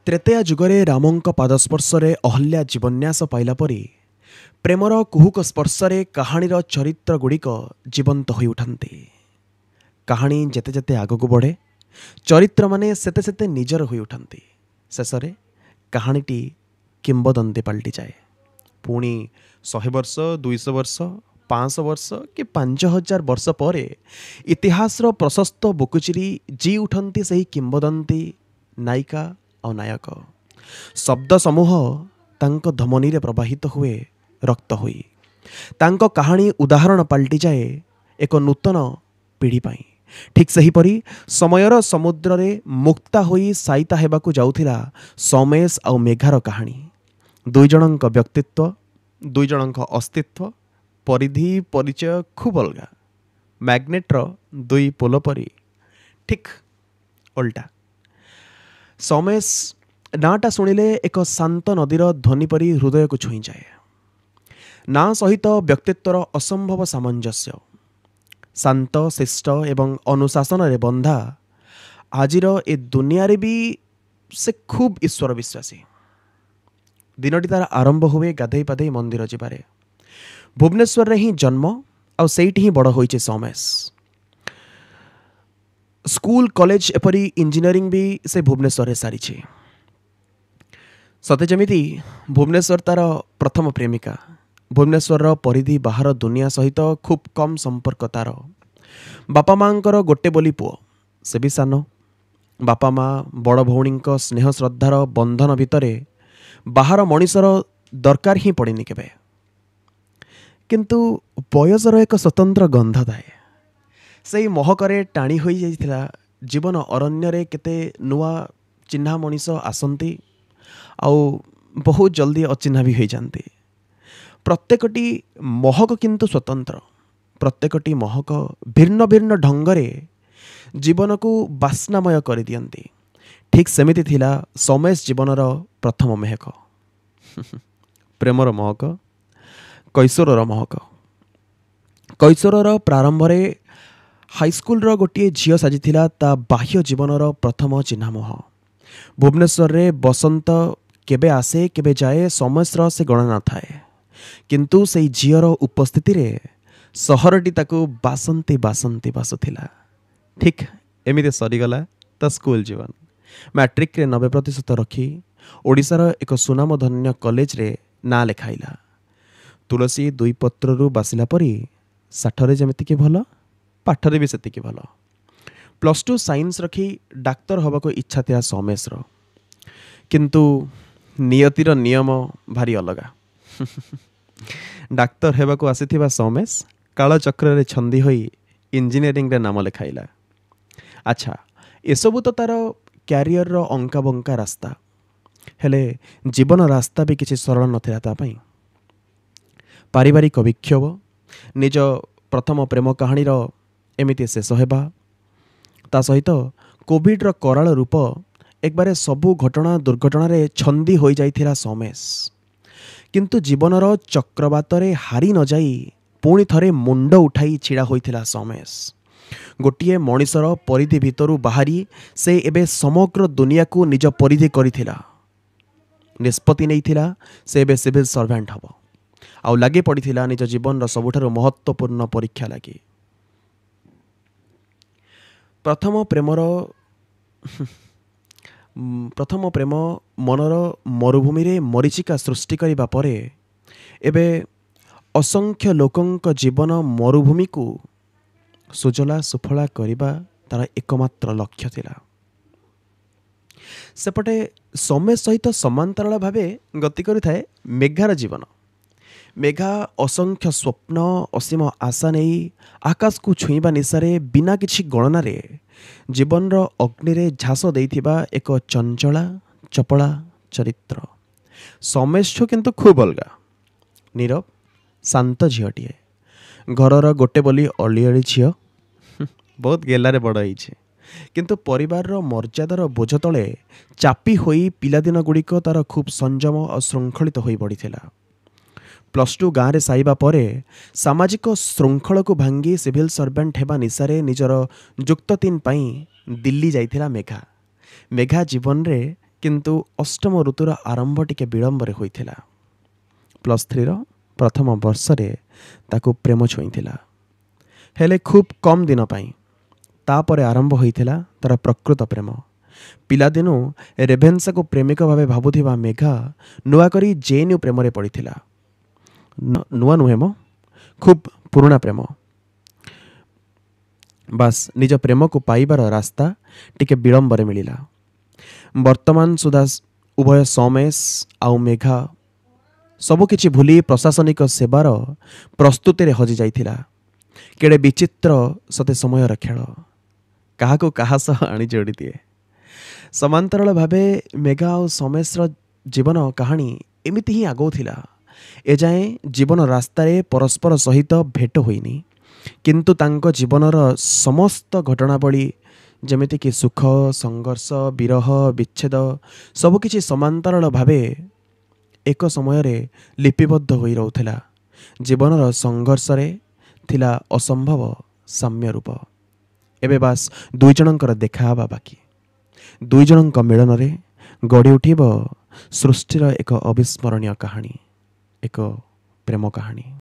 त्रेतेया जुगरे रामंक पादस्पर्शरे अहल्या जीवन्यास पाइला परी प्रेमर कुहुक स्पर्शरे कहानीर चरित्र गुड़िक जीवंत होई उठन्ते। कहानी जेते जेते आगकू बढ़े चरित्र माने सेते सेते निजर होई उठन्ते। शेषरे कहानीटी किंबदंती पलटि जाए। पुणी 100 वर्ष 200 वर्ष 500 वर्ष कि 5000 वर्ष पर इतिहासर प्रशस्त बुकुचिरी जी उठन्ती सही किंबदंती नायिका और नायक। शब्द समूह तांको धमनी रे प्रवाहित हुए रक्त हुई। तांको कहानी उदाहरण पलटि जाए एक नूतन पीढ़ी पाई। ठीक सहीपरी समयर समुद्र रे मुक्ता होई साइता हेबाकू जाउथिला सोमेश और मेघार कहानी। दुई जनक व्यक्तित्व, दुई जनक अस्तित्व, परिधि परिचय खूब अलगा। मैग्नेटर दुई पोल परी ठीक उल्टा। सोमेश नाटा शुणिले एक शांत नदीर ध्वनि परी हृदय को छुई जाए। ना सहित व्यक्तित्वर असंभव सामंजस्य। शांत शिष्ट एवं अनुशासन रे बंधा आजिर ए दुनिया रे भी से खूब ईश्वर विश्वासी। दिनटी तार आरंभ हुए गाधई पाधई मंदिर जिबारे। भुवनेश्वर रे ही जन्म और सेठी ही बड़ होइचे सोमेश। स्कूल कॉलेज एपरी इंजीनियरिंग भी से भुवनेश्वर सारी। सते जमिति भुवनेश्वर तार प्रथम प्रेमिका। भुवनेश्वर परिधि बाहर दुनिया सहित खूब कम संपर्क तार। बापा मांकर गोटे बोली पुओ से भी सान। बापा माँ बड़ भौणी स्नेह श्रद्धार बंधन भितरे बाहर मनीषर दरकार ही पड़नी केबे। किंतु बयसर एक स्वतंत्र गंध थाए। से महकरे टाणी होई जाइथिला। जीवन अरण्य रे केते नुआ चिन्हा मनीष आसंती आउ बहुत जल्दी अचिन्हा भी होई जाती। प्रत्येकटी महक किंतु स्वतंत्र। प्रत्येकटी महक भिन्न भिन्न ढंगरे जीवन को बास्नामय कर दियंती। ठीक सेमिति थिला सोमेश जीवनर प्रथम महक। प्रेमर महक, कैशोरर महक। कैशोरर प्रारंभ रे हाईस्कूल गोटे झील साजिथिला ता बाह्य जीवनर प्रथम चिन्हमोह। भुवनेश्वर रे बसंत केबे आसे केबे जाए सोमेशर से गणना थाए। किंतु से झीर उपस्थिति रे सहरटी ताकू बासंती बासंती बासुथिला। ठीक एमिते सरीगला ता स्कूल जीवन। मैट्रिक रे 90% रखी ओडिशार एक सुनामधन्य कॉलेज रे ना लेखाइला। तुलसी दुई पत्रु बासिला परी साठरे जमितिके भल पाठरे भी सेतिके भल। +2 साइंस रखी डाक्तर हबाको इच्छा थिला सोमेशर। किंतु नियतिर नियम भारी अलगा। डाक्तर हेबाको आसीथिबा सोमेश कालचक्र रे छंदी होई इंजीनियरिंग रे नाम लेखाइला। अच्छा एसबू तो तार क्यारियर रो अंका बंका रास्ता। हेले जीवन रास्ता भी किसी सरल नथिला ता पई। पारिवारिक विक्षोभ, निज प्रथम प्रेम कहानी रो एमिति शेष हेबा, ता सहित कोविड रो कराल रूप एक बारे सबू घटना दुर्घटना रे छंदी होई जाइथिला सोमेश। किंतु जीवनर चक्रवात रे हारी न जाई पुणी थरे मुंड उठाई छिड़ा होइथिला सोमेश। गोटिए मनीषर परिधि भितरु बाहरी से एबे समग्र दुनिया को निज परिधि करिथिला। निष्पत्ति नैथिला से एबे सिविल सर्वेंट हबो। आउ लागे पड़िथिला निज जीवन रो सबुठारु महत्वपूर्ण परीक्षा लागी। प्रथम प्रेम मनर मरुभूमि रे मरीचिका सृष्टि करिबा परे एबे असंख्य लोकंक जीवन मरुभूमि को सुजला सुफला करिबा तार एकमात्र लक्ष्य थिला। सेपटे सोमेश सहित समांतराल भावे गति करिथाए मेघार जीवन। मेघा असंख्य स्वप्न असीम आशा नहीं आकाश को छुईबा निशारे बिना किछि गणना रे जीवन रो अग्नि रे झास देइथिबा एक चंचला चपला चरित्र। सोमेश किंतु खूब अलगा। नीरव शांत झीलटीए। घरर गोटे बोली अलिअली झील। बहुत गेलारे बड़ होइछे। किंतु परिवार रो मर्यादार बोझ तले चापी होई पिलादिन गुड़िक तार खूब संयम और श्रृंखलित होई पड़िथिला। +2 गाँव रे साइबा परे सामाजिक श्रृंखल को भांगी सिविल सर्वेंट हेबा निशारे निजर जुक्त 3 पाई दिल्ली जाइथिला मेघा। मेघा जीवन रे କିନ୍ତୁ ଅଷ୍ଟମ ଋତୁର ଆରମ୍ଭ ଟିକେ ବିଳମ୍ବରେ ହୋଇଥିଲା। +3ର ପ୍ରଥମ ବର୍ଷରେ ତାକୁ ପ୍ରେମ ଛୁଇଁଥିଲା, ହେଲେ ଖୁବ୍ କମ୍ ଦିନ ପାଇଁ। ତାପରେ ଆରମ୍ଭ ହୋଇଥିଲା ତାର ପ୍ରକୃତ ପ୍ରେମ। ପିଲାଦିନୁ ରେଭେନ୍ସାକୁ ପ୍ରେମିକ ଭାବେ ଭାବୁଥିବା ମେଘା ନୂଆକରି ଜେଏନ୍ୟୁ ପ୍ରେମରେ ପଡ଼ିଥିଲା। ନୂଆ ନୁହେଁ ମ, ଖୁବ୍ ପୁରୁଣା ପ୍ରେମ। ବାସ୍ ନିଜ ପ୍ରେମକୁ ପାଇବାର ରାସ୍ତା ଟିକେ ବିଳମ୍ବରେ ମିଳିଲା। ବର୍ତ୍ତମାନ ସୁଦ୍ଧା ଉଭୟ ସୋମେଶ ଆଉ ମେଘା ସବୁକିଛି ଭୁଲି ପ୍ରଶାସନିକ ସେବାର ପ୍ରସ୍ତୁତିରେ ହଜିଯାଇଥିଲା। କେଡ଼େ ବିଚିତ୍ର ସତେ ସମୟର ଖେଳ, କାହାକୁ କାହା ସହ ଆଣି ଯୋଡ଼ିଦିଏ। ସମାନ୍ତରାଳ ଭାବେ ମେଘା ଆଉ ସୋମେଶର ଜୀବନ କାହାଣୀ ଏମିତି ହିଁ ଆଗଉଥିଲା। ଏଯାଏଁ ଜୀବନ ରାସ୍ତାରେ ପରସ୍ପର ସହିତ ଭେଟ ହୋଇନି, କିନ୍ତୁ ତାଙ୍କ ଜୀବନର ସମସ୍ତ ଘଟଣାବଳୀ ଯେମିତିକି ସୁଖ, ସଂଘର୍ଷ, ବିରହ, ବିଚ୍ଛେଦ ସବୁକିଛି ସମାନ୍ତରାଳ ଭାବେ ଏକ ସମୟରେ ଲିପିବଦ୍ଧ ହୋଇ ରହୁଥିଲା। ଜୀବନର ସଂଘର୍ଷରେ ଥିଲା ଅସମ୍ଭବ ସାମ୍ୟ ରୂପ। ଏବେ ବାସ୍ ଦୁଇଜଣଙ୍କର ଦେଖା ହେବା ବାକି। ଦୁଇଜଣଙ୍କ ମିଳନରେ ଗଢ଼ି ଉଠିବ ସୃଷ୍ଟିର ଏକ ଅବିସ୍ମରଣୀୟ କାହାଣୀ, ଏକ ପ୍ରେମ କାହାଣୀ।